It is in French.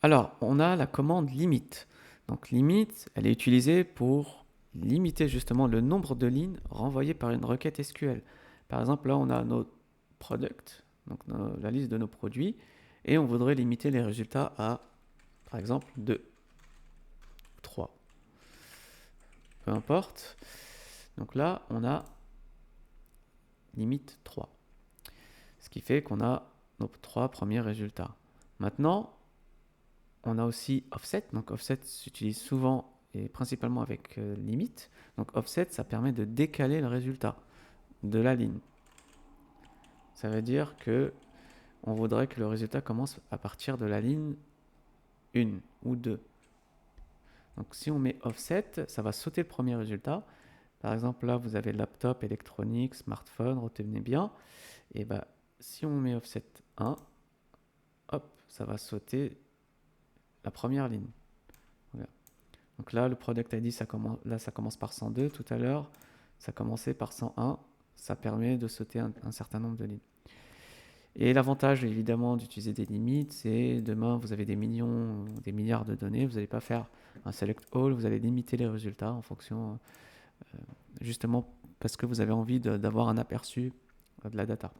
Alors, on a la commande limit. Donc, limit, elle est utilisée pour limiter justement le nombre de lignes renvoyées par une requête SQL. Par exemple, là, on a nos products, donc la liste de nos produits, et on voudrait limiter les résultats à, par exemple, 2, 3. Peu importe. Donc là, on a limite 3. Ce qui fait qu'on a nos 3 premiers résultats. Maintenant, on a aussi offset. Donc offset s'utilise souvent et principalement avec limit. Donc offset, ça permet de décaler le résultat de la ligne. Ça veut dire que on voudrait que le résultat commence à partir de la ligne 1 ou 2. Donc si on met offset, ça va sauter le premier résultat. Par exemple, là, vous avez laptop, électronique, smartphone, retenez bien. Et bah, si on met offset 1, hop, ça va sauter la première ligne. Voilà. Donc là, le product ID, ça commence par 102 tout à l'heure. Ça commençait par 101. Ça permet de sauter un certain nombre de lignes. Et l'avantage, évidemment, d'utiliser des limites, c'est demain, vous avez des millions, des milliards de données. Vous n'allez pas faire un select all. Vous allez limiter les résultats en fonction, justement, parce que vous avez envie d'avoir un aperçu de la data.